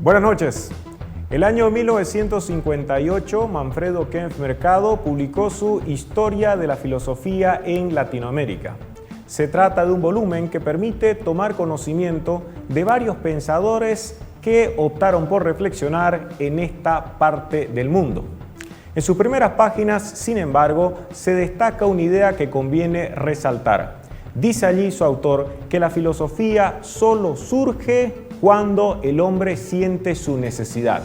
Buenas noches. El año 1958, Manfredo Kempf Mercado publicó su Historia de la Filosofía en Latinoamérica. Se trata de un volumen que permite tomar conocimiento de varios pensadores que optaron por reflexionar en esta parte del mundo. En sus primeras páginas, sin embargo, se destaca una idea que conviene resaltar. Dice allí su autor que la filosofía solo surge cuando el hombre siente su necesidad.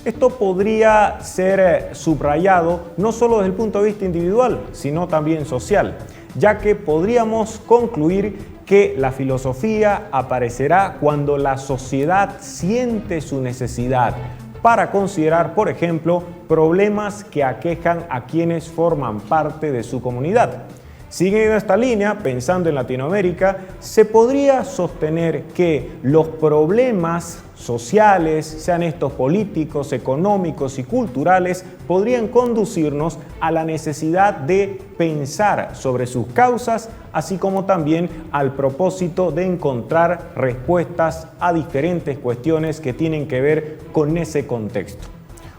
Esto podría ser subrayado no solo desde el punto de vista individual, sino también social, ya que podríamos concluir que la filosofía aparecerá cuando la sociedad siente su necesidad para considerar, por ejemplo, problemas que aquejan a quienes forman parte de su comunidad. Siguiendo esta línea, pensando en Latinoamérica, se podría sostener que los problemas sociales, sean estos políticos, económicos y culturales, podrían conducirnos a la necesidad de pensar sobre sus causas, así como también al propósito de encontrar respuestas a diferentes cuestiones que tienen que ver con ese contexto.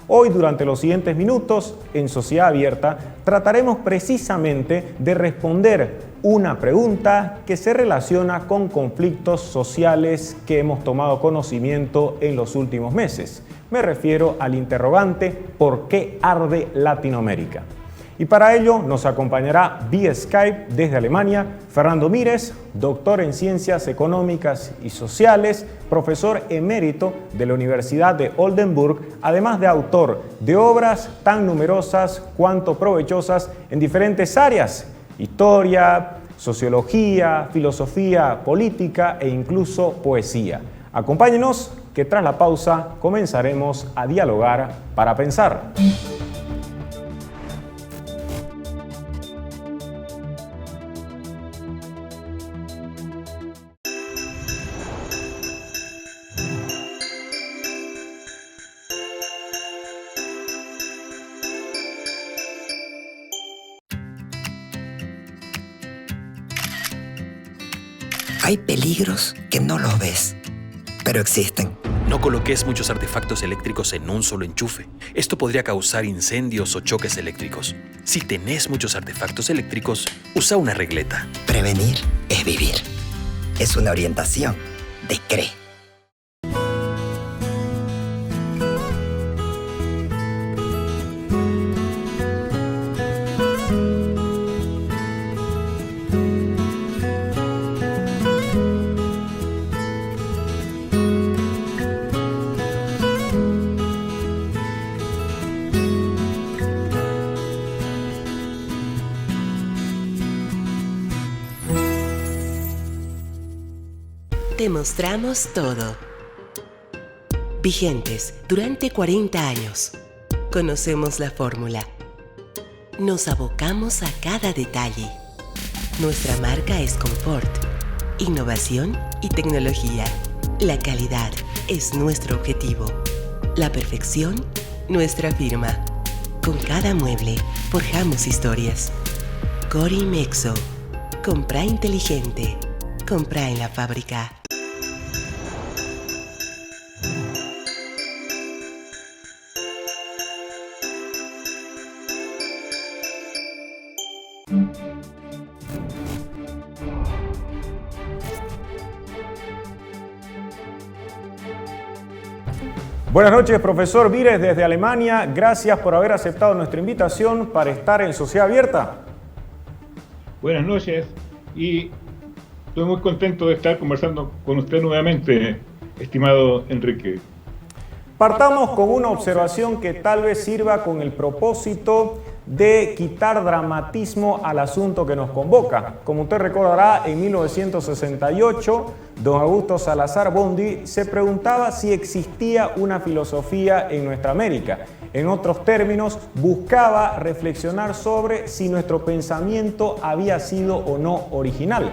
Hoy, durante los siguientes minutos, en Sociedad Abierta, trataremos precisamente de responder una pregunta que se relaciona con conflictos sociales que hemos tomado conocimiento en los últimos meses. Me refiero al interrogante ¿por qué arde Latinoamérica? Y para ello nos acompañará vía Skype desde Alemania Fernando Mires, doctor en Ciencias Económicas y Sociales, profesor emérito de la Universidad de Oldenburg, además de autor de obras tan numerosas cuanto provechosas en diferentes áreas: historia, sociología, filosofía política e incluso poesía. Acompáñenos que tras la pausa comenzaremos a dialogar para pensar. Hay peligros que no los ves, pero existen. No coloques muchos artefactos eléctricos en un solo enchufe. Esto podría causar incendios o choques eléctricos. Si tenés muchos artefactos eléctricos, usa una regleta. Prevenir es vivir. Es una orientación de CRE. Te mostramos todo. Vigentes durante 40 años. Conocemos la fórmula. Nos abocamos a cada detalle. Nuestra marca es confort, innovación y tecnología. La calidad es nuestro objetivo. La perfección, nuestra firma. Con cada mueble forjamos historias. Corimexo. Compra inteligente. Compra en la fábrica. Buenas noches, profesor Mires desde Alemania. Gracias por haber aceptado nuestra invitación para estar en Sociedad Abierta. Buenas noches y estoy muy contento de estar conversando con usted nuevamente, estimado Enrique. Partamos con una observación que tal vez sirva con el propósito de quitar dramatismo al asunto que nos convoca. Como usted recordará, en 1968, don Augusto Salazar Bondy se preguntaba si existía una filosofía en nuestra América. En otros términos, buscaba reflexionar sobre si nuestro pensamiento había sido o no original.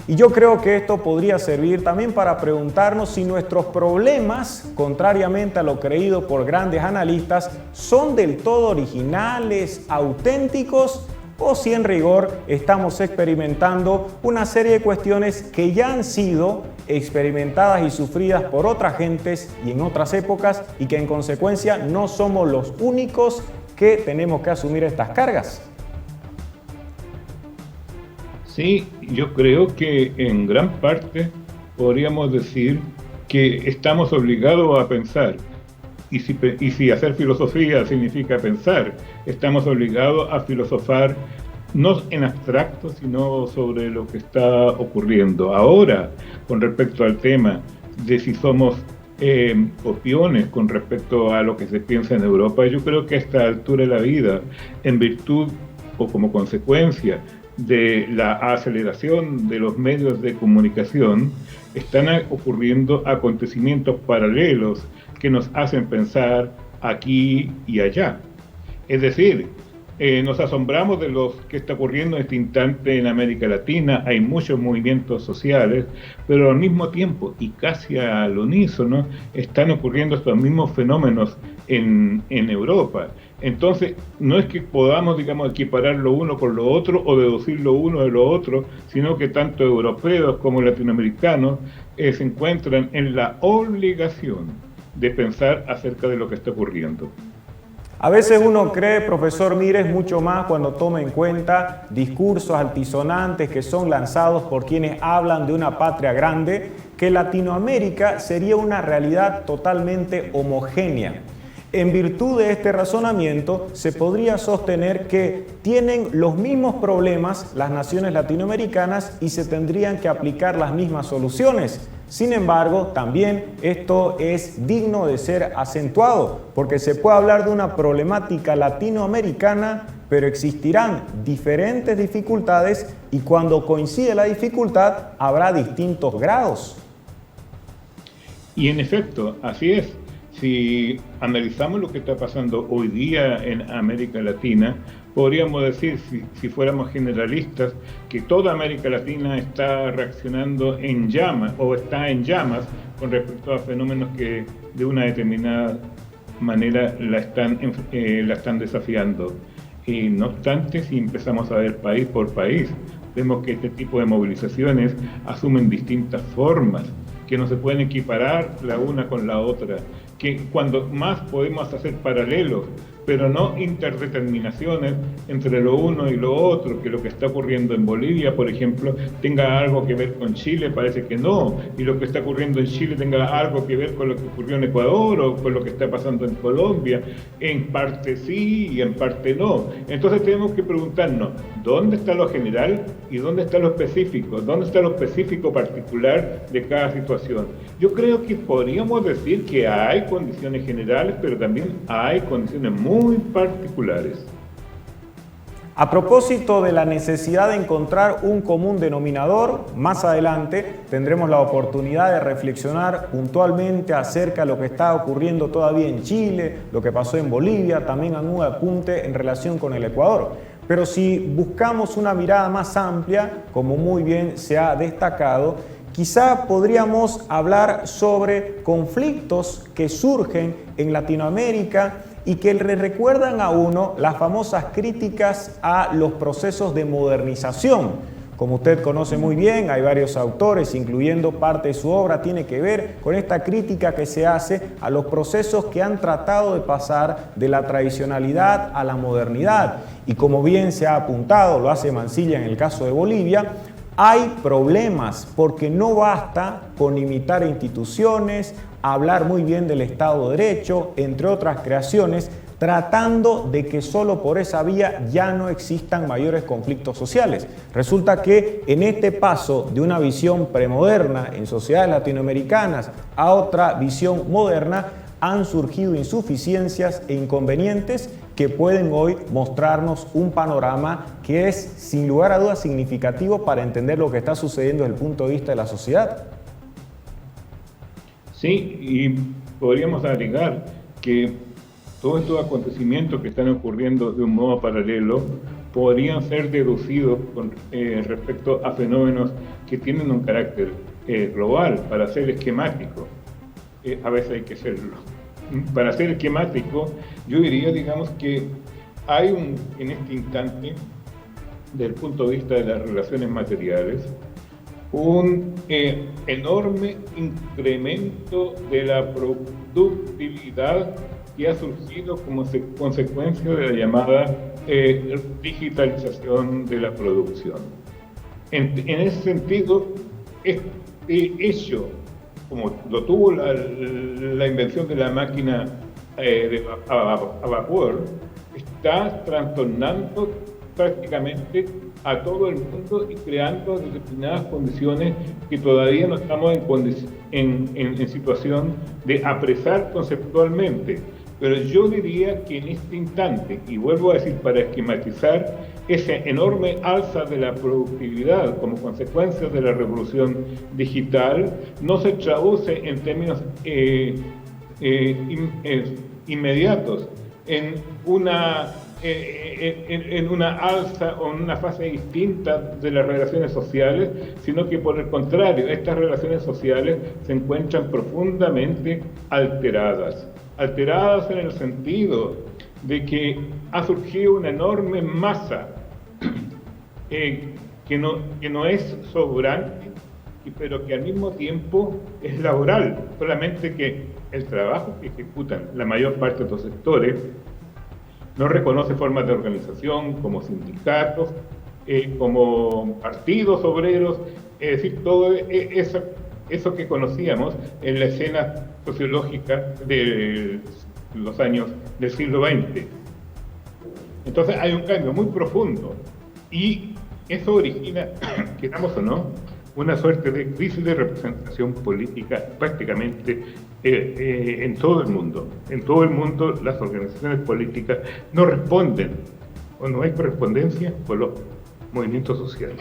Y yo creo que esto podría servir también para preguntarnos si nuestros problemas, contrariamente a lo creído por grandes analistas, son del todo originales, auténticos, o si en rigor estamos experimentando una serie de cuestiones que ya han sido experimentadas y sufridas por otras gentes y en otras épocas, y que en consecuencia no somos los únicos que tenemos que asumir estas cargas. Sí, yo creo que en gran parte podríamos decir que estamos obligados a pensar. Y si hacer filosofía significa pensar, estamos obligados a filosofar no en abstracto, sino sobre lo que está ocurriendo. Ahora, con respecto al tema de si somos copiones con respecto a lo que se piensa en Europa, yo creo que a esta altura de la vida, en virtud o como consecuencia de la aceleración de los medios de comunicación, están ocurriendo acontecimientos paralelos que nos hacen pensar aquí y allá. Es decir, nos asombramos de lo que está ocurriendo en este instante en América Latina. Hay muchos movimientos sociales, pero al mismo tiempo, y casi al unísono, están ocurriendo estos mismos fenómenos en Europa. Entonces, no es que podamos, digamos, equiparar lo uno con lo otro o deducir lo uno de lo otro, sino que tanto europeos como latinoamericanos se encuentran en la obligación de pensar acerca de lo que está ocurriendo. A veces uno cree, profesor Mires, mucho más cuando toma en cuenta discursos altisonantes que son lanzados por quienes hablan de una patria grande, que Latinoamérica sería una realidad totalmente homogénea. En virtud de este razonamiento, se podría sostener que tienen los mismos problemas las naciones latinoamericanas y se tendrían que aplicar las mismas soluciones. Sin embargo, también esto es digno de ser acentuado, porque se puede hablar de una problemática latinoamericana, pero existirán diferentes dificultades y cuando coincide la dificultad habrá distintos grados. Y en efecto, así es. Si analizamos lo que está pasando hoy día en América Latina, podríamos decir, si fuéramos generalistas, que toda América Latina está reaccionando en llamas o está en llamas con respecto a fenómenos que de una determinada manera la están desafiando. Y no obstante, si empezamos a ver país por país, vemos que este tipo de movilizaciones asumen distintas formas, que no se pueden equiparar la una con la otra, que cuando más podemos hacer paralelos, pero no interdeterminaciones entre lo uno y lo otro, que lo que está ocurriendo en Bolivia, por ejemplo, tenga algo que ver con Chile, parece que no, y lo que está ocurriendo en Chile tenga algo que ver con lo que ocurrió en Ecuador o con lo que está pasando en Colombia, en parte sí y en parte no. Entonces tenemos que preguntarnos, ¿dónde está lo general y dónde está lo específico? ¿Dónde está lo específico particular de cada situación? Yo creo que podríamos decir que hay condiciones generales, pero también hay condiciones muy particulares. A propósito de la necesidad de encontrar un común denominador, más adelante tendremos la oportunidad de reflexionar puntualmente acerca de lo que está ocurriendo todavía en Chile, lo que pasó en Bolivia, también a un apunte en relación con el Ecuador. Pero si buscamos una mirada más amplia, como muy bien se ha destacado, quizá podríamos hablar sobre conflictos que surgen en Latinoamérica y que le recuerdan a uno las famosas críticas a los procesos de modernización. Como usted conoce muy bien, hay varios autores, incluyendo parte de su obra, tiene que ver con esta crítica que se hace a los procesos que han tratado de pasar de la tradicionalidad a la modernidad. Y como bien se ha apuntado, lo hace Mansilla en el caso de Bolivia, hay problemas porque no basta con imitar instituciones, hablar muy bien del Estado de Derecho, entre otras creaciones, tratando de que solo por esa vía ya no existan mayores conflictos sociales. Resulta que en este paso de una visión premoderna en sociedades latinoamericanas a otra visión moderna, han surgido insuficiencias e inconvenientes que pueden hoy mostrarnos un panorama que es sin lugar a dudas significativo para entender lo que está sucediendo desde el punto de vista de la sociedad. Sí, y podríamos agregar que todos estos acontecimientos que están ocurriendo de un modo paralelo podrían ser deducidos con respecto a fenómenos que tienen un carácter global, para ser esquemático. A veces hay que serlo. Para ser esquemático, yo diría, digamos, que hay en este instante, desde el punto de vista de las relaciones materiales, un enorme incremento de la productividad que ha surgido como consecuencia de la llamada digitalización de la producción. En ese sentido, este hecho, como lo tuvo la invención de la máquina a vapor, está trastornando prácticamente a todo el mundo y creando determinadas condiciones que todavía no estamos en situación de apresar conceptualmente. Pero yo diría que en este instante, y vuelvo a decir para esquematizar, esa enorme alza de la productividad como consecuencia de la revolución digital no se traduce en términos inmediatos en una alza o en una fase distinta de las relaciones sociales, sino que por el contrario, estas relaciones sociales se encuentran profundamente alteradas en el sentido de que ha surgido una enorme masa que no es sobrante, pero que al mismo tiempo es laboral, solamente que el trabajo que ejecutan la mayor parte de los sectores no reconoce formas de organización como sindicatos, como partidos obreros, es decir, todo eso que conocíamos en la escena sociológica de los años del siglo XX. Entonces hay un cambio muy profundo y eso origina, queramos o no, una suerte de crisis de representación política prácticamente en todo el mundo. En todo el mundo las organizaciones políticas no responden o no hay correspondencia con los movimientos sociales.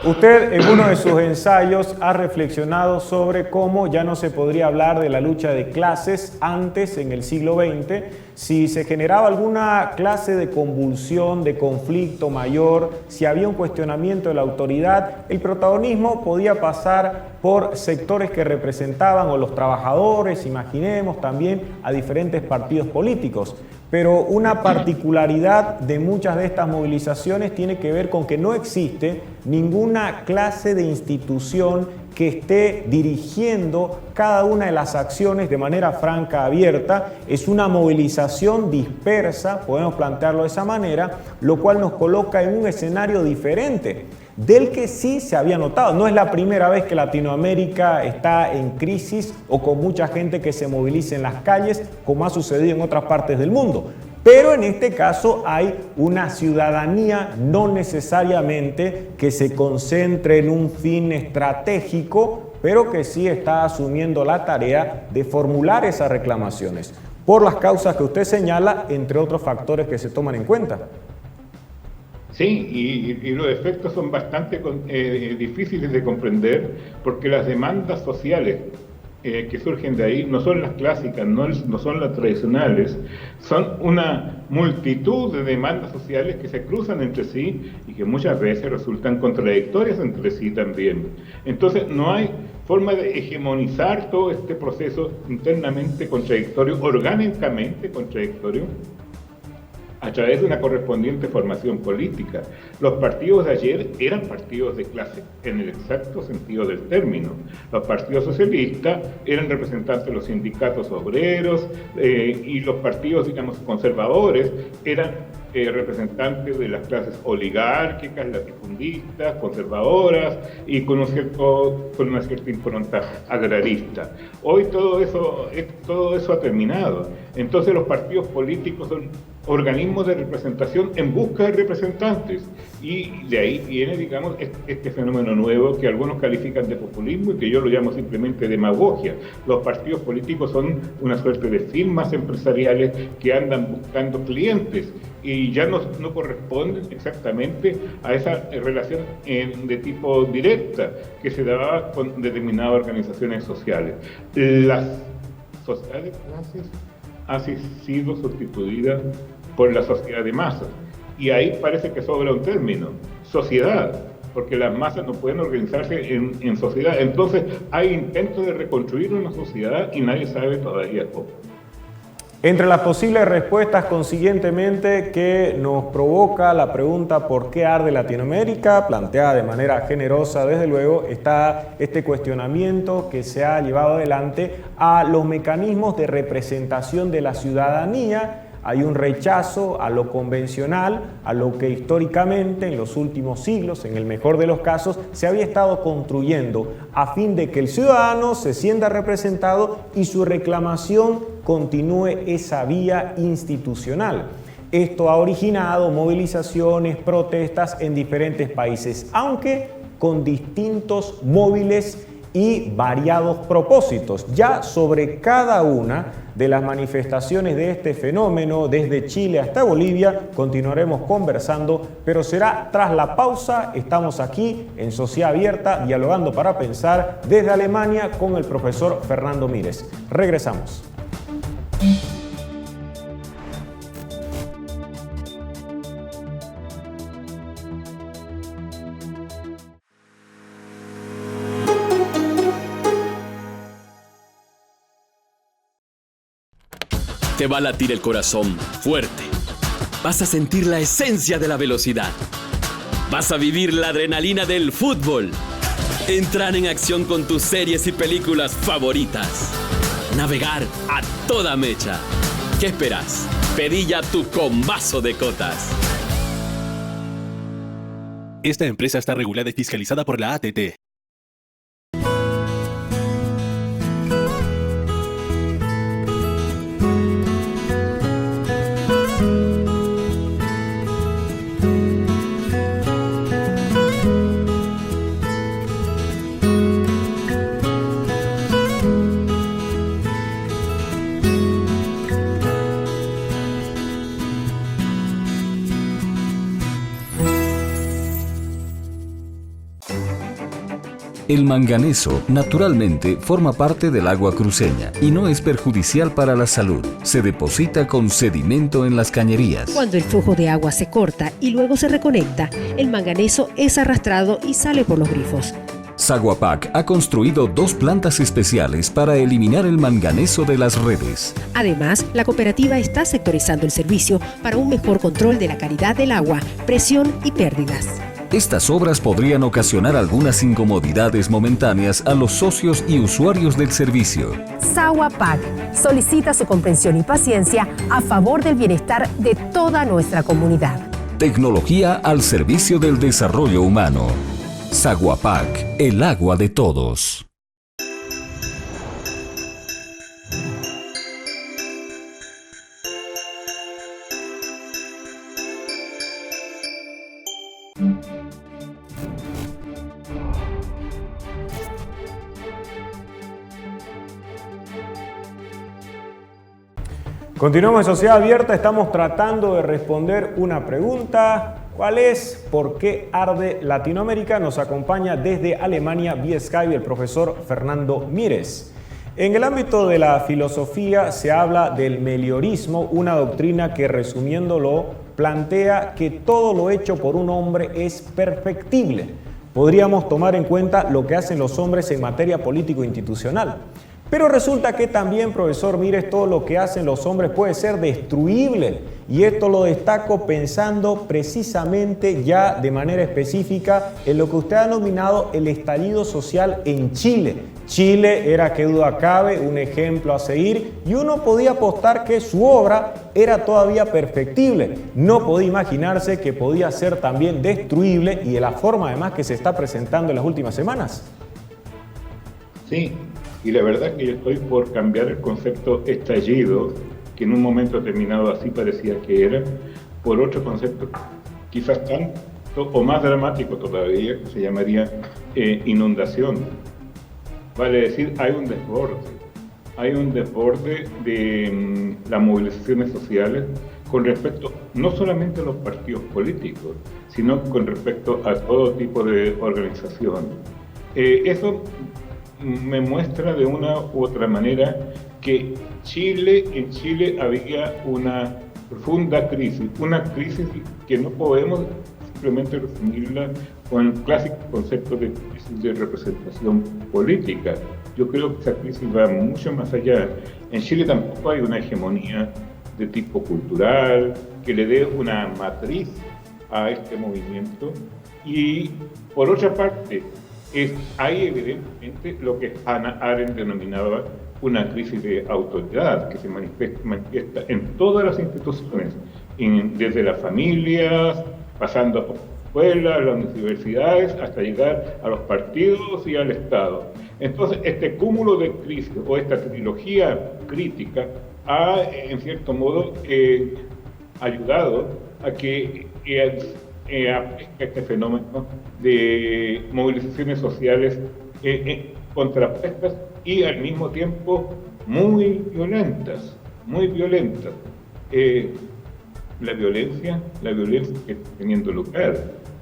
Usted en uno de sus ensayos ha reflexionado sobre cómo ya no se podría hablar de la lucha de clases antes, en el siglo XX, si se generaba alguna clase de convulsión, de conflicto mayor, si había un cuestionamiento de la autoridad, el protagonismo podía pasar por sectores que representaban o los trabajadores, imaginemos también a diferentes partidos políticos. Pero una particularidad de muchas de estas movilizaciones tiene que ver con que no existe ninguna clase de institución que esté dirigiendo cada una de las acciones de manera franca, abierta. Es una movilización dispersa, podemos plantearlo de esa manera, lo cual nos coloca en un escenario diferente del que sí se había notado. No es la primera vez que Latinoamérica está en crisis o con mucha gente que se moviliza en las calles, como ha sucedido en otras partes del mundo. Pero en este caso hay una ciudadanía no necesariamente que se concentre en un fin estratégico, pero que sí está asumiendo la tarea de formular esas reclamaciones, por las causas que usted señala, entre otros factores que se toman en cuenta. Sí, y los efectos son bastante difíciles de comprender porque las demandas sociales que surgen de ahí no son las clásicas, no son las tradicionales, son una multitud de demandas sociales que se cruzan entre sí y que muchas veces resultan contradictorias entre sí también. Entonces no hay forma de hegemonizar todo este proceso internamente contradictorio, orgánicamente contradictorio, a través de una correspondiente formación política. Los partidos de ayer eran partidos de clase, en el exacto sentido del término. Los partidos socialistas eran representantes de los sindicatos obreros y los partidos, digamos, conservadores eran representantes de las clases oligárquicas, latifundistas, conservadoras y con una cierta impronta agrarista. Hoy todo eso ha terminado. Entonces los partidos políticos son organismos de representación en busca de representantes y de ahí viene, digamos, este fenómeno nuevo que algunos califican de populismo y que yo lo llamo simplemente demagogia. Los partidos políticos son una suerte de firmas empresariales que andan buscando clientes y ya no corresponden exactamente a esa relación de tipo directa que se daba con determinadas organizaciones sociales. Las sociedades de clases ha sido sustituida por la sociedad de masas. Y ahí parece que sobra un término, sociedad, porque las masas no pueden organizarse en sociedad. Entonces hay intentos de reconstruir una sociedad y nadie sabe todavía cómo. Entre las posibles respuestas, consiguientemente, que nos provoca la pregunta ¿por qué arde Latinoamérica?, planteada de manera generosa, desde luego, está este cuestionamiento que se ha llevado adelante a los mecanismos de representación de la ciudadanía. Hay un rechazo a lo convencional, a lo que históricamente en los últimos siglos, en el mejor de los casos, se había estado construyendo a fin de que el ciudadano se sienta representado y su reclamación continúe esa vía institucional. Esto ha originado movilizaciones, protestas en diferentes países, aunque con distintos móviles y variados propósitos. Ya sobre cada una de las manifestaciones de este fenómeno, desde Chile hasta Bolivia, continuaremos conversando, pero será tras la pausa. Estamos aquí en Sociedad Abierta, dialogando para pensar desde Alemania con el profesor Fernando Mires. Regresamos. Te va a latir el corazón fuerte. Vas a sentir la esencia de la velocidad. Vas a vivir la adrenalina del fútbol. Entrar en acción con tus series y películas favoritas. Navegar a toda mecha. ¿Qué esperas? Pedí ya tu combazo de cotas. Esta empresa está regulada y fiscalizada por la ATT. El manganeso, naturalmente, forma parte del agua cruceña y no es perjudicial para la salud. Se deposita con sedimento en las cañerías. Cuando el flujo de agua se corta y luego se reconecta, el manganeso es arrastrado y sale por los grifos. Saguapac ha construido 2 plantas especiales para eliminar el manganeso de las redes. Además, la cooperativa está sectorizando el servicio para un mejor control de la calidad del agua, presión y pérdidas. Estas obras podrían ocasionar algunas incomodidades momentáneas a los socios y usuarios del servicio. Saguapac solicita su comprensión y paciencia a favor del bienestar de toda nuestra comunidad. Tecnología al servicio del desarrollo humano. Saguapac, el agua de todos. Continuamos en Sociedad Abierta, estamos tratando de responder una pregunta. ¿Cuál es? ¿Por qué arde Latinoamérica? Nos acompaña desde Alemania vía Skype el profesor Fernando Mires. En el ámbito de la filosofía se habla del meliorismo, una doctrina que, resumiéndolo, plantea que todo lo hecho por un hombre es perfectible. Podríamos tomar en cuenta lo que hacen los hombres en materia político-institucional. Pero resulta que también, profesor Mires, todo lo que hacen los hombres puede ser destruible. Y esto lo destaco pensando precisamente ya de manera específica en lo que usted ha denominado el estallido social en Chile. Chile era, que duda cabe, un ejemplo a seguir y uno podía apostar que su obra era todavía perfectible. No podía imaginarse que podía ser también destruible y de la forma además que se está presentando en las últimas semanas. Sí. Y la verdad que yo estoy por cambiar el concepto estallido, que en un momento determinado así parecía que era, por otro concepto quizás tanto o más dramático todavía, que se llamaría inundación. Vale decir, hay un desborde de las movilizaciones sociales con respecto no solamente a los partidos políticos, sino con respecto a todo tipo de organización. Eso me muestra de una u otra manera que en Chile había una profunda crisis, una crisis que no podemos simplemente resumirla con el clásico concepto de crisis de representación política. Yo creo que esa crisis va mucho más allá. En Chile tampoco hay una hegemonía de tipo cultural que le dé una matriz a este movimiento. Y por otra parte, hay evidentemente lo que Hannah Arendt denominaba una crisis de autoridad que se manifiesta en todas las instituciones, desde las familias, pasando por las escuelas, las universidades, hasta llegar a los partidos y al Estado. Entonces, este cúmulo de crisis o esta trilogía crítica ha, en cierto modo, ayudado a que aparezca este fenómeno de movilizaciones sociales contrapuestas y al mismo tiempo muy violentas, muy violentas. La violencia que está teniendo lugar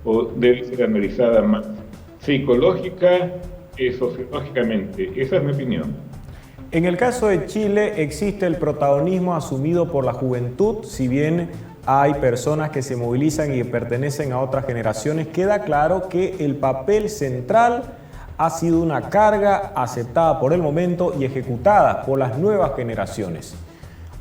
o debe ser analizada más psicológica que sociológicamente. Esa es mi opinión. En el caso de Chile existe el protagonismo asumido por la juventud, si bien hay personas que se movilizan y pertenecen a otras generaciones, queda claro que el papel central ha sido una carga aceptada por el momento y ejecutada por las nuevas generaciones.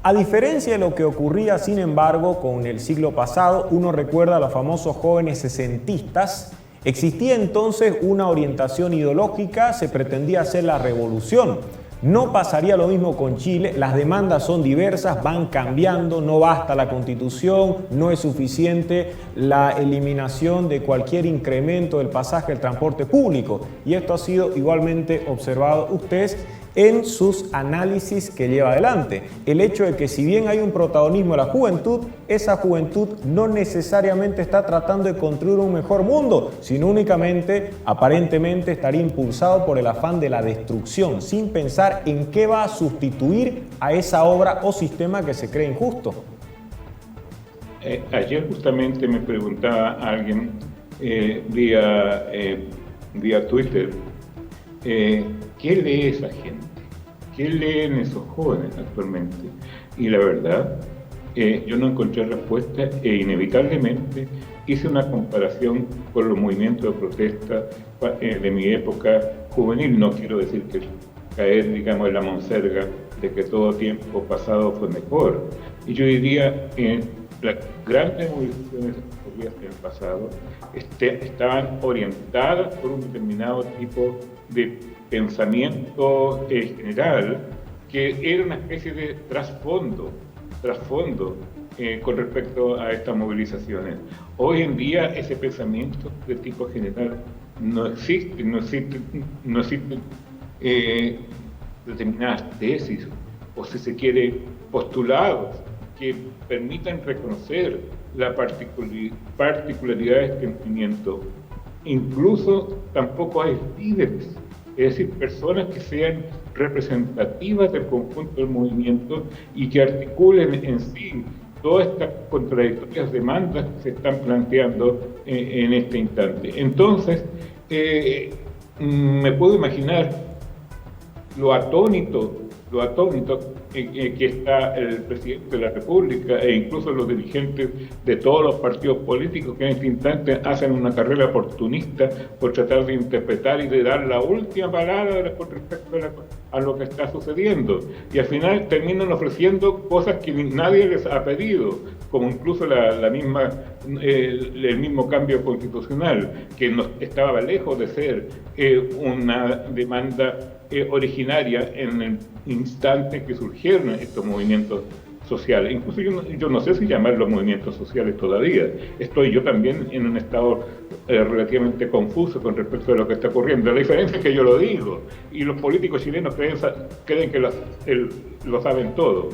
A diferencia de lo que ocurría, sin embargo, con el siglo pasado, uno recuerda a los famosos jóvenes sesentistas. Existía entonces una orientación ideológica, se pretendía hacer la revolución. No pasaría lo mismo con Chile, las demandas son diversas, van cambiando, no basta la Constitución, no es suficiente la eliminación de cualquier incremento del pasaje del transporte público. Y esto ha sido igualmente observado ustedes en sus análisis que lleva adelante. El hecho de que si bien hay un protagonismo de la juventud, esa juventud no necesariamente está tratando de construir un mejor mundo, sino únicamente, aparentemente, estaría impulsado por el afán de la destrucción, sin pensar en qué va a sustituir a esa obra o sistema que se cree injusto. Ayer justamente me preguntaba alguien vía Twitter, ¿qué lee esa gente? ¿Qué leen esos jóvenes actualmente? Y la verdad, yo no encontré respuesta e inevitablemente hice una comparación con los movimientos de protesta de mi época juvenil. No quiero decir que caer, digamos, en la monserga de que todo tiempo pasado fue mejor. Y yo diría que las grandes movilizaciones del pasado estaban orientadas por un determinado tipo de pensamiento general que era una especie de trasfondo con respecto a estas movilizaciones. Hoy en día ese pensamiento de tipo general no existen determinadas tesis o, si se quiere, postulados que permitan reconocer la particularidad de este sentimiento. Incluso tampoco hay líderes, es decir, personas que sean representativas del conjunto del movimiento y que articulen en sí todas estas contradictorias demandas que se están planteando en este instante. Entonces, me puedo imaginar lo atónito que está el presidente de la República e incluso los dirigentes de todos los partidos políticos que en este instante hacen una carrera oportunista por tratar de interpretar y de dar la última palabra con respecto a lo que está sucediendo. Y al final terminan ofreciendo cosas que nadie les ha pedido, como incluso el mismo cambio constitucional, que estaba lejos de ser una demanda originaria en el instante que surgieron estos movimientos sociales. Incluso yo no sé si llamarlos movimientos sociales todavía. Estoy yo también en un estado relativamente confuso con respecto a lo que está ocurriendo. La diferencia es que yo lo digo y los políticos chilenos creen que lo saben todo.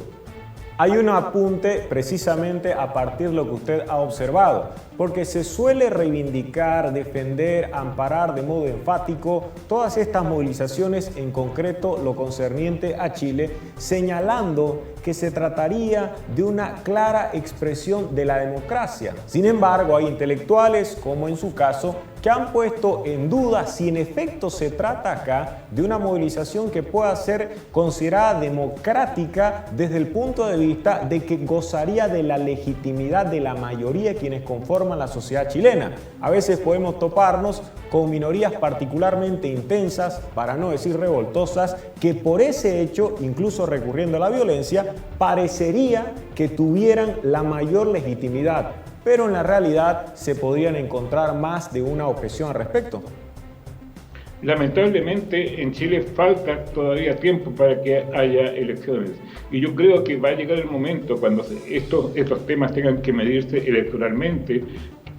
Hay un apunte precisamente a partir de lo que usted ha observado, porque se suele reivindicar, defender, amparar de modo enfático todas estas movilizaciones, en concreto lo concerniente a Chile, señalando que se trataría de una clara expresión de la democracia. Sin embargo, hay intelectuales, como en su caso, que han puesto en duda si en efecto se trata acá de una movilización que pueda ser considerada democrática desde el punto de vista de que gozaría de la legitimidad de la mayoría de quienes conforman la sociedad chilena. A veces podemos toparnos con minorías particularmente intensas, para no decir revoltosas, que por ese hecho, incluso recurriendo a la violencia, parecería que tuvieran la mayor legitimidad, pero en la realidad se podrían encontrar más de una objeción al respecto. Lamentablemente en Chile falta todavía tiempo para que haya elecciones y yo creo que va a llegar el momento cuando estos temas tengan que medirse electoralmente,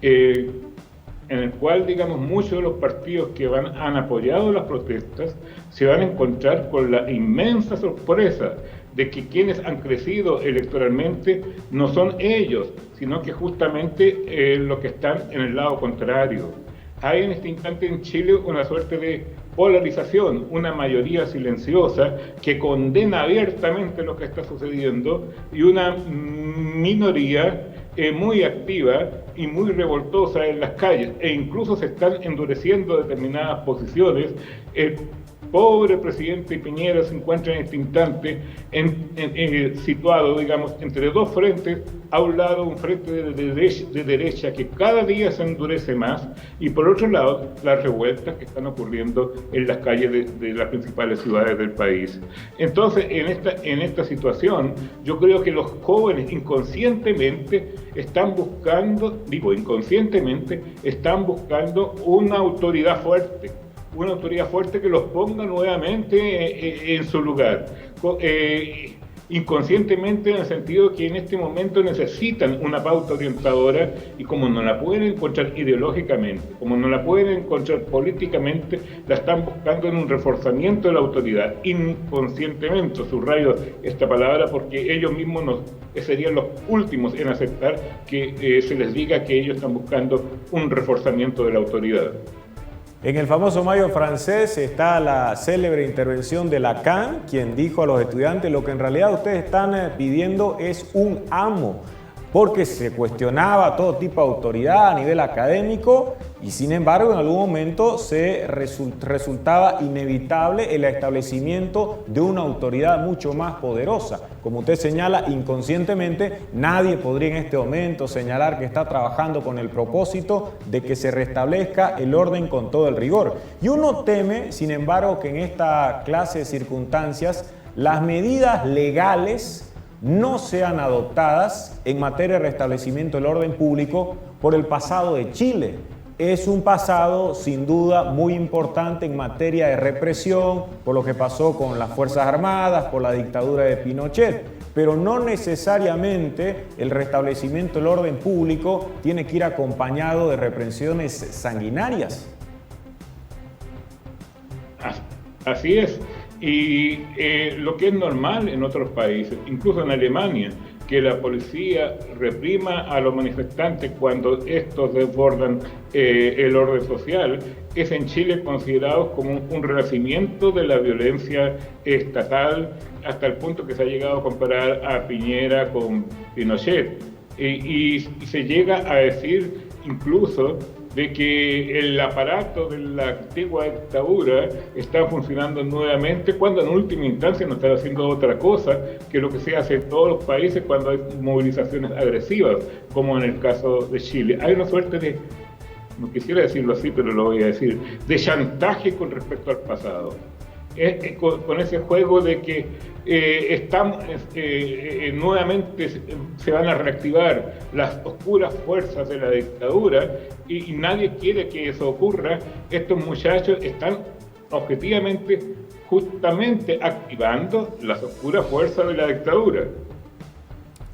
en el cual, digamos, muchos de los partidos que han apoyado las protestas se van a encontrar con la inmensa sorpresa de que quienes han crecido electoralmente no son ellos, sino que justamente los que están en el lado contrario. Hay en este instante en Chile una suerte de polarización, una mayoría silenciosa que condena abiertamente lo que está sucediendo y una minoría muy activa y muy revoltosa en las calles, e incluso se están endureciendo determinadas posiciones. El pobre presidente Piñera se encuentra en este instante situado, digamos, entre dos frentes. A un lado un frente de derecha que cada día se endurece más, y por otro lado las revueltas que están ocurriendo en las calles de las principales ciudades del país. Entonces, en esta situación, yo creo que los jóvenes inconscientemente están buscando una autoridad fuerte que los ponga nuevamente en su lugar. Inconscientemente, en el sentido que en este momento necesitan una pauta orientadora, y como no la pueden encontrar ideológicamente, como no la pueden encontrar políticamente, la están buscando en un reforzamiento de la autoridad. Inconscientemente, subrayo esta palabra porque ellos mismos serían los últimos en aceptar que se les diga que ellos están buscando un reforzamiento de la autoridad. En el famoso mayo francés está la célebre intervención de Lacan, quien dijo a los estudiantes: lo que en realidad ustedes están pidiendo es un amo, porque se cuestionaba todo tipo de autoridad a nivel académico y sin embargo en algún momento resultaba inevitable el establecimiento de una autoridad mucho más poderosa. Como usted señala, inconscientemente nadie podría en este momento señalar que está trabajando con el propósito de que se restablezca el orden con todo el rigor. Y uno teme, sin embargo, que en esta clase de circunstancias las medidas legales no sean adoptadas en materia de restablecimiento del orden público por el pasado de Chile. Es un pasado sin duda muy importante en materia de represión, por lo que pasó con las Fuerzas Armadas, por la dictadura de Pinochet, pero no necesariamente el restablecimiento del orden público tiene que ir acompañado de represiones sanguinarias. Así es. Y lo que es normal en otros países, incluso en Alemania, que la policía reprima a los manifestantes cuando estos desbordan el orden social, es en Chile considerado como un renacimiento de la violencia estatal, hasta el punto que se ha llegado a comparar a Piñera con Pinochet. Y se llega a decir incluso de que el aparato de la antigua dictadura está funcionando nuevamente, cuando en última instancia no está haciendo otra cosa que lo que se hace en todos los países cuando hay movilizaciones agresivas, como en el caso de Chile. Hay una suerte de, no quisiera decirlo así, pero lo voy a decir, de chantaje con respecto al pasado. Con ese juego de que nuevamente se van a reactivar las oscuras fuerzas de la dictadura y nadie quiere que eso ocurra. Estos muchachos están objetivamente, justamente activando las oscuras fuerzas de la dictadura.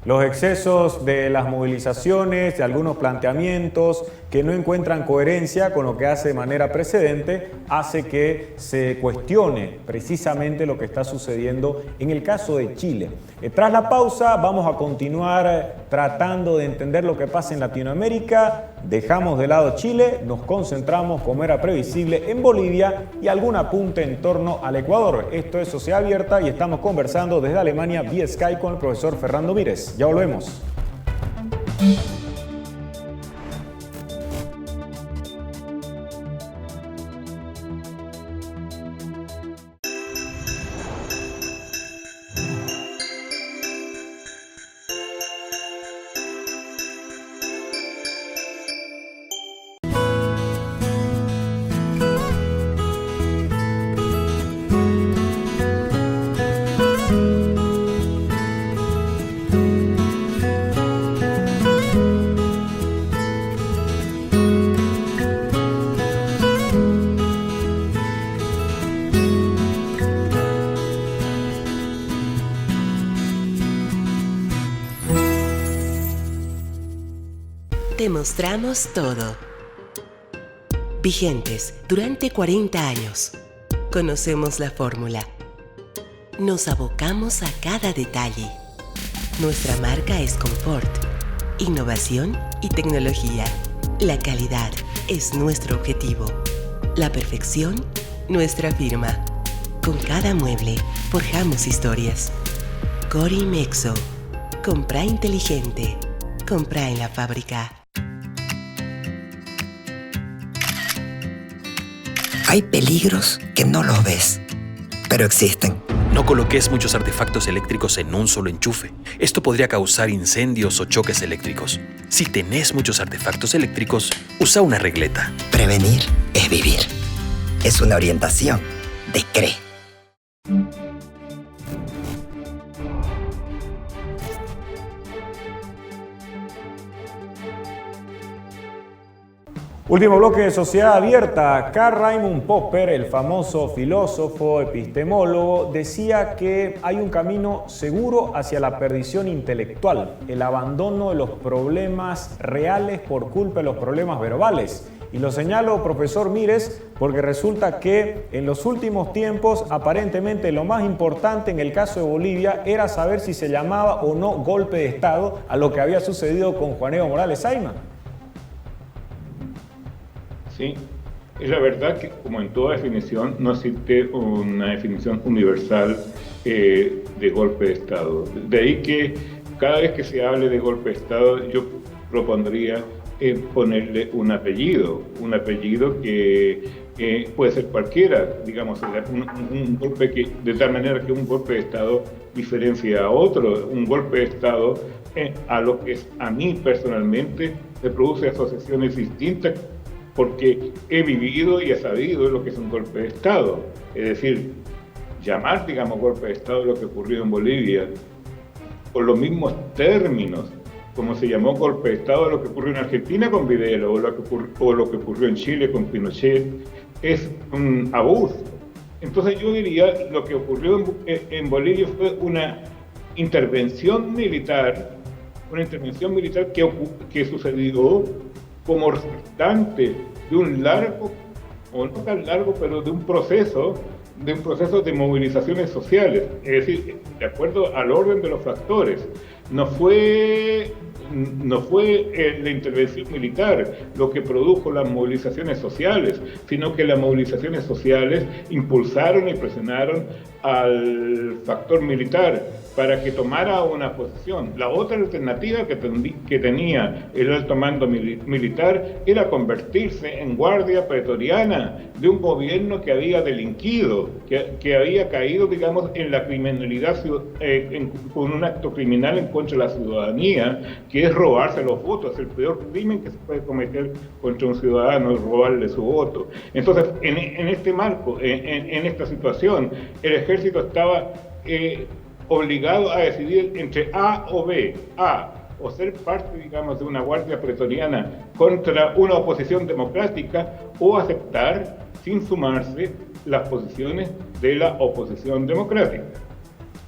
Los excesos de las movilizaciones, de algunos planteamientos que no encuentran coherencia con lo que hace de manera precedente, hace que se cuestione precisamente lo que está sucediendo en el caso de Chile. Tras la pausa vamos a continuar tratando de entender lo que pasa en Latinoamérica. Dejamos de lado Chile, nos concentramos, como era previsible, en Bolivia y algún apunte en torno al Ecuador. Esto es Sociedad Abierta y estamos conversando desde Alemania vía Skype con el profesor Fernando Mírez. Ya volvemos. Te mostramos todo. Vigentes durante 40 años. Conocemos la fórmula. Nos abocamos a cada detalle. Nuestra marca es confort, innovación y tecnología. La calidad es nuestro objetivo. La perfección, nuestra firma. Con cada mueble, forjamos historias. Corimexo. Compra inteligente. Compra en la fábrica. Hay peligros que no los ves, pero existen. No coloques muchos artefactos eléctricos en un solo enchufe. Esto podría causar incendios o choques eléctricos. Si tenés muchos artefactos eléctricos, usa una regleta. Prevenir es vivir. Es una orientación de CRE. Último bloque de Sociedad Abierta. Karl Raimund Popper, el famoso filósofo, epistemólogo, decía que hay un camino seguro hacia la perdición intelectual, el abandono de los problemas reales por culpa de los problemas verbales. Y lo señalo, profesor Mírez, porque resulta que en los últimos tiempos, aparentemente lo más importante en el caso de Bolivia era saber si se llamaba o no golpe de Estado a lo que había sucedido con Juan Evo Morales Saima. Sí, es la verdad que, como en toda definición, no existe una definición universal de golpe de Estado. De ahí que cada vez que se hable de golpe de Estado, yo propondría ponerle un apellido que puede ser cualquiera, digamos, un golpe que, de tal manera que un golpe de Estado diferencia a otro. Un golpe de Estado, a lo que a mí personalmente me produce asociaciones distintas, porque he vivido y he sabido lo que es un golpe de Estado. Es decir, llamar, digamos, golpe de Estado lo que ocurrió en Bolivia, por los mismos términos, como se llamó golpe de Estado lo que ocurrió en Argentina con Videla, o lo que ocurrió en Chile con Pinochet, es un abuso. Entonces yo diría, lo que ocurrió en Bolivia fue una intervención militar que sucedió como resultante de un largo, o no tan largo, pero de un proceso de movilizaciones sociales, es decir, de acuerdo al orden de los factores. No fue la intervención militar lo que produjo las movilizaciones sociales, sino que las movilizaciones sociales impulsaron y presionaron al factor militar para que tomara una posición. La otra alternativa que tenía el alto mando militar era convertirse en guardia pretoriana de un gobierno que había delinquido, que había caído, digamos, en la criminalidad, con un acto criminal en contra de la ciudadanía, que es robarse los votos. El peor crimen que se puede cometer contra un ciudadano es robarle su voto. Entonces, en este marco, en esta situación, el ejército estaba obligado a decidir entre A o B. A, o ser parte, digamos, de una guardia pretoriana contra una oposición democrática, o aceptar, sin sumarse, las posiciones de la oposición democrática.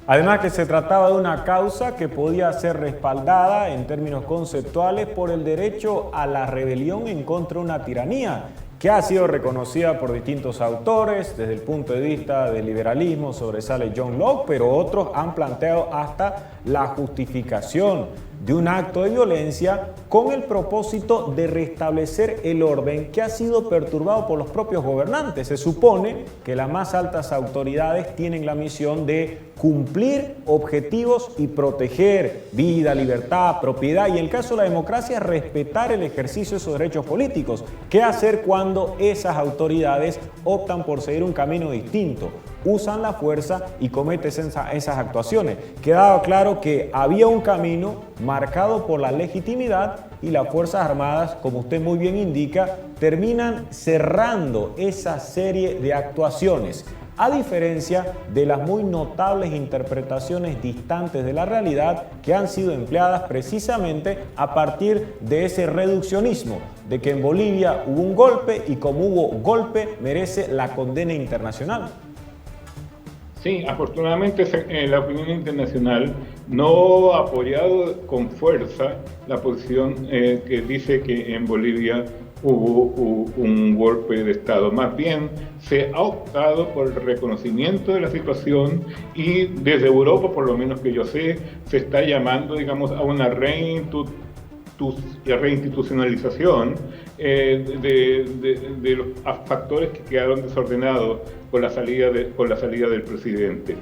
Además que se trataba de una causa que podía ser respaldada en términos conceptuales por el derecho a la rebelión en contra de una tiranía, que ha sido reconocida por distintos autores. Desde el punto de vista del liberalismo sobresale John Locke, pero otros han planteado hasta la justificación de un acto de violencia con el propósito de restablecer el orden que ha sido perturbado por los propios gobernantes. Se supone que las más altas autoridades tienen la misión de cumplir objetivos y proteger vida, libertad, propiedad, y en el caso de la democracia, respetar el ejercicio de esos derechos políticos. ¿Qué hacer cuando esas autoridades optan por seguir un camino distinto? Usan la fuerza y cometen esas actuaciones. Quedaba claro que había un camino marcado por la legitimidad, y las Fuerzas Armadas, como usted muy bien indica, terminan cerrando esa serie de actuaciones, a diferencia de las muy notables interpretaciones distantes de la realidad que han sido empleadas precisamente a partir de ese reduccionismo, de que en Bolivia hubo un golpe y como hubo golpe merece la condena internacional. Sí, afortunadamente la opinión internacional no ha apoyado con fuerza la posición que dice que en Bolivia hubo un golpe de Estado. Más bien se ha optado por el reconocimiento de la situación y desde Europa, por lo menos que yo sé, se está llamando, digamos, a una reinstitucionalización de los factores que quedaron desordenados con la salida del presidente.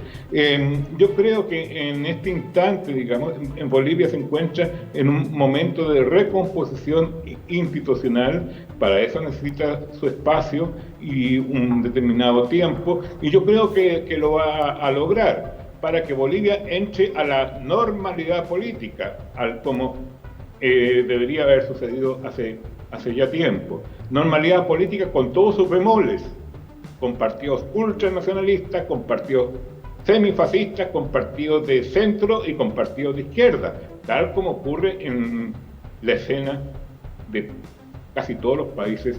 Yo creo que en este instante, digamos, en Bolivia se encuentra en un momento de recomposición institucional. Para eso necesita su espacio y un determinado tiempo, y yo creo que lo va a lograr para que Bolivia entre a la normalidad política, como debería haber sucedido hace ya tiempo. Normalidad política con todos sus bemoles, con partidos ultranacionalistas, con partidos semifascistas, con partidos de centro y con partidos de izquierda, tal como ocurre en la escena de casi todos los países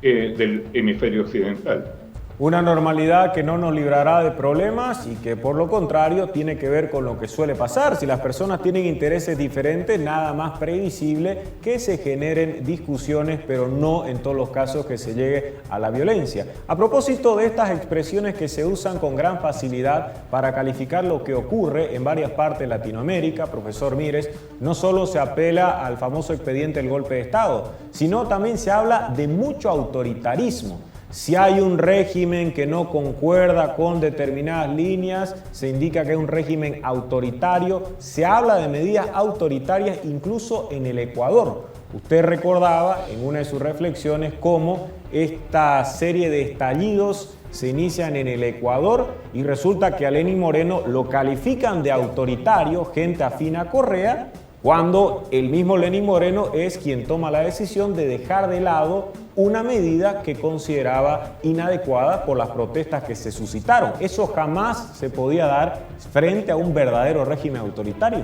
del hemisferio occidental. Una normalidad que no nos librará de problemas y que por lo contrario tiene que ver con lo que suele pasar. Si las personas tienen intereses diferentes, nada más previsible que se generen discusiones, pero no en todos los casos que se llegue a la violencia. A propósito de estas expresiones que se usan con gran facilidad para calificar lo que ocurre en varias partes de Latinoamérica, profesor Mires, no solo se apela al famoso expediente del golpe de Estado, sino también se habla de mucho autoritarismo. Si hay un régimen que no concuerda con determinadas líneas, se indica que es un régimen autoritario. Se habla de medidas autoritarias incluso en el Ecuador. Usted recordaba en una de sus reflexiones cómo esta serie de estallidos se inician en el Ecuador y resulta que a Lenín Moreno lo califican de autoritario, gente afín a Correa, cuando el mismo Lenín Moreno es quien toma la decisión de dejar de lado una medida que consideraba inadecuada por las protestas que se suscitaron. Eso jamás se podía dar frente a un verdadero régimen autoritario.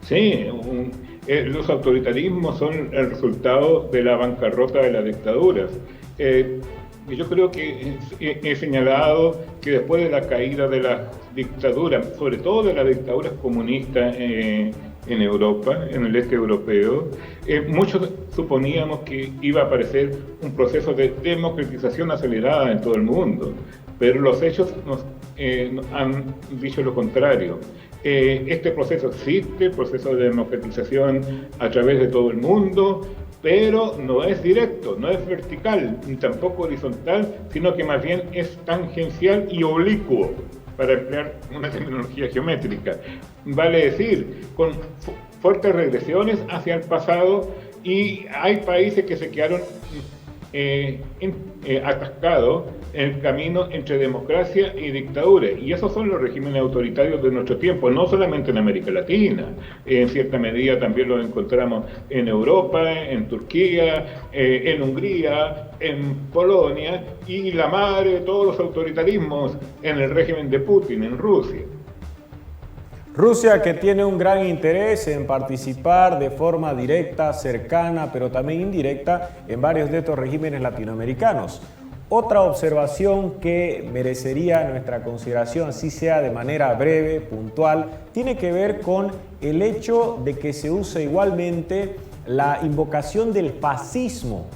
Sí, los autoritarismos son el resultado de la bancarrota de las dictaduras. Yo creo que he señalado que después de la caída de las dictaduras, sobre todo de las dictaduras comunistas en Europa, en el este europeo, muchos suponíamos que iba a aparecer un proceso de democratización acelerada en todo el mundo, pero los hechos nos han dicho lo contrario. Este proceso existe, el proceso de democratización a través de todo el mundo, pero no es directo, no es vertical, ni tampoco horizontal, sino que más bien es tangencial y oblicuo, para emplear una terminología geométrica. Vale decir, con fuertes regresiones hacia el pasado, y hay países que se quedaron atascados en el camino entre democracia y dictadura, y esos son los regímenes autoritarios de nuestro tiempo, no solamente en América Latina, en cierta medida también los encontramos en Europa, en Turquía, en Hungría, en Polonia, y la madre de todos los autoritarismos en el régimen de Putin, en Rusia. Rusia, que tiene un gran interés en participar de forma directa, cercana, pero también indirecta en varios de estos regímenes latinoamericanos. Otra observación que merecería nuestra consideración, así sea de manera breve, puntual, tiene que ver con el hecho de que se usa igualmente la invocación del fascismo,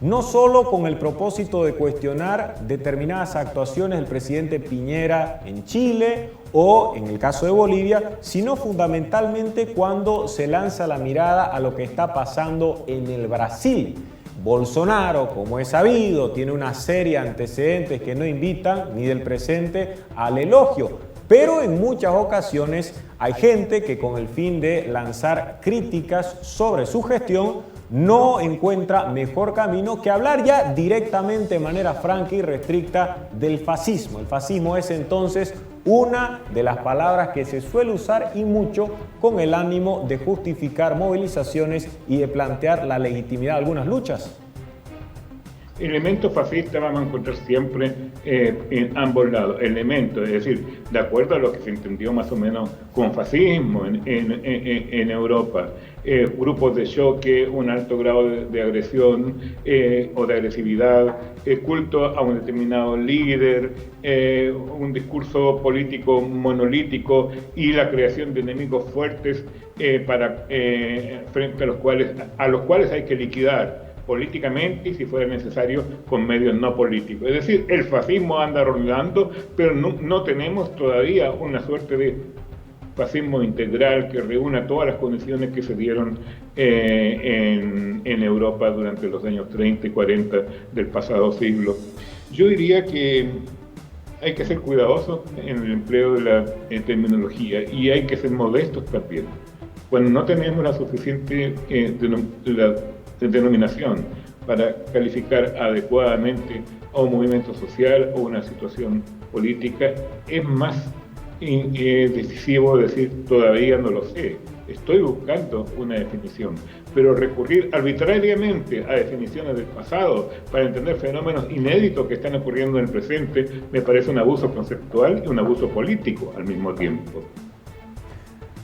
no solo con el propósito de cuestionar determinadas actuaciones del presidente Piñera en Chile o en el caso de Bolivia, sino fundamentalmente cuando se lanza la mirada a lo que está pasando en el Brasil. Bolsonaro, como es sabido, tiene una serie de antecedentes que no invitan ni del presente al elogio, pero en muchas ocasiones hay gente que con el fin de lanzar críticas sobre su gestión no encuentra mejor camino que hablar ya directamente de manera franca y restricta del fascismo. El fascismo es entonces una de las palabras que se suele usar y mucho con el ánimo de justificar movilizaciones y de plantear la legitimidad de algunas luchas. Elementos fascistas vamos a encontrar siempre en ambos lados, elementos, es decir, de acuerdo a lo que se entendió más o menos con fascismo en Europa. grupos de choque, un alto grado de agresión o de agresividad, culto a un determinado líder, un discurso político monolítico y la creación de enemigos fuertes frente a los cuales hay que liquidar políticamente y, si fuera necesario, con medios no políticos. Es decir, el fascismo anda rondando, pero no tenemos todavía una suerte de fascismo integral que reúna todas las condiciones que se dieron en Europa durante los años 30 y 40 del pasado siglo. Yo diría que hay que ser cuidadosos en el empleo de la terminología y hay que ser modestos también. Cuando no tenemos la suficiente denominación para calificar adecuadamente a un movimiento social o una situación política, es más decisivo decir todavía no lo sé, estoy buscando una definición, pero recurrir arbitrariamente a definiciones del pasado para entender fenómenos inéditos que están ocurriendo en el presente me parece un abuso conceptual y un abuso político al mismo tiempo.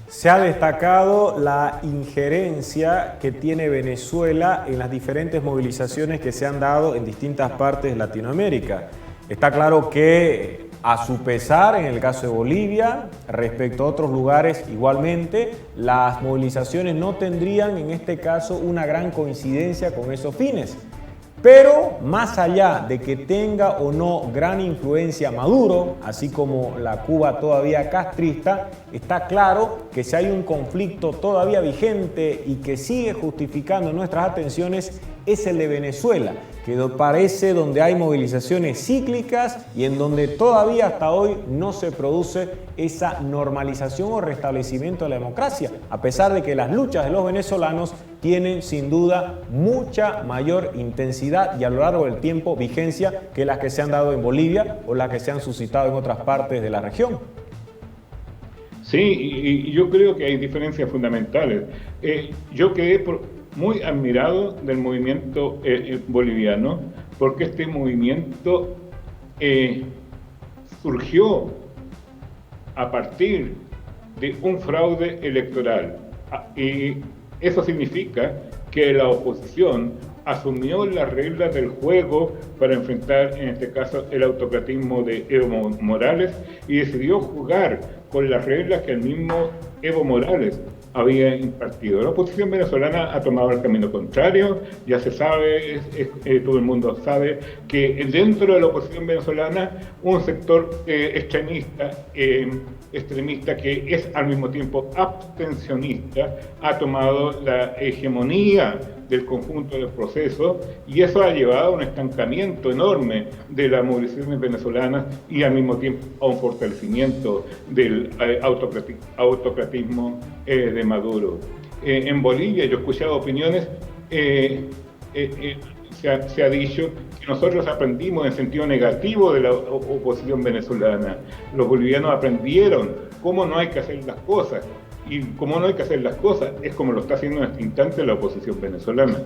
Se ha destacado la injerencia que tiene Venezuela en las diferentes movilizaciones que se han dado en distintas partes de Latinoamérica. Está claro que, a su pesar, en el caso de Bolivia, respecto a otros lugares igualmente, las movilizaciones no tendrían en este caso una gran coincidencia con esos fines. Pero más allá de que tenga o no gran influencia Maduro, así como la Cuba todavía castrista, está claro que si hay un conflicto todavía vigente y que sigue justificando nuestras atenciones, es el de Venezuela, que parece donde hay movilizaciones cíclicas y en donde todavía hasta hoy no se produce esa normalización o restablecimiento de la democracia, a pesar de que las luchas de los venezolanos tienen sin duda mucha mayor intensidad y a lo largo del tiempo vigencia que las que se han dado en Bolivia o las que se han suscitado en otras partes de la región. Sí, y yo creo que hay diferencias fundamentales. Yo quedé muy admirado del movimiento boliviano, porque este movimiento surgió a partir de un fraude electoral. Y eso significa que la oposición asumió las reglas del juego para enfrentar, en este caso, el autocratismo de Evo Morales y decidió jugar con las reglas que el mismo Evo Morales había impartido. La oposición venezolana ha tomado el camino contrario, ya se sabe, todo el mundo sabe que dentro de la oposición venezolana un sector extremista que es al mismo tiempo abstencionista ha tomado la hegemonía del conjunto del proceso y eso ha llevado a un estancamiento enorme de las movilizaciones venezolanas y al mismo tiempo a un fortalecimiento del autocratismo de Maduro. En Bolivia yo he escuchado opiniones, se ha dicho que nosotros aprendimos en sentido negativo de la oposición venezolana. Los bolivianos aprendieron cómo no hay que hacer las cosas. Y como no hay que hacer las cosas, es como lo está haciendo en este instante la oposición venezolana.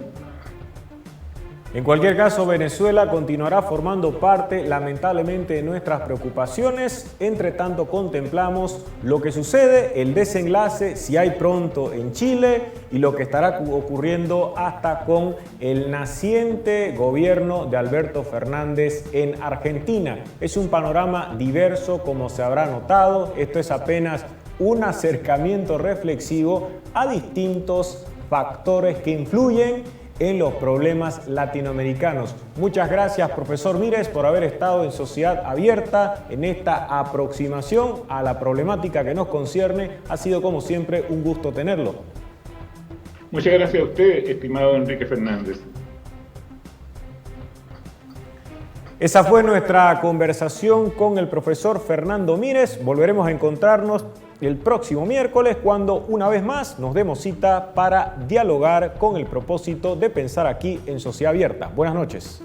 En cualquier caso, Venezuela continuará formando parte, lamentablemente, de nuestras preocupaciones. Entre tanto, contemplamos lo que sucede, el desenlace, si hay pronto en Chile, y lo que estará ocurriendo hasta con el naciente gobierno de Alberto Fernández en Argentina. Es un panorama diverso, como se habrá notado. Esto es apenas un acercamiento reflexivo a distintos factores que influyen en los problemas latinoamericanos. Muchas gracias, profesor Mires, por haber estado en Sociedad Abierta en esta aproximación a la problemática que nos concierne. Ha sido, como siempre, un gusto tenerlo. Muchas gracias a usted, estimado Enrique Fernández. Esa fue nuestra conversación con el profesor Fernando Mires. Volveremos a encontrarnos el próximo miércoles cuando una vez más nos demos cita para dialogar con el propósito de pensar aquí en Sociedad Abierta. Buenas noches.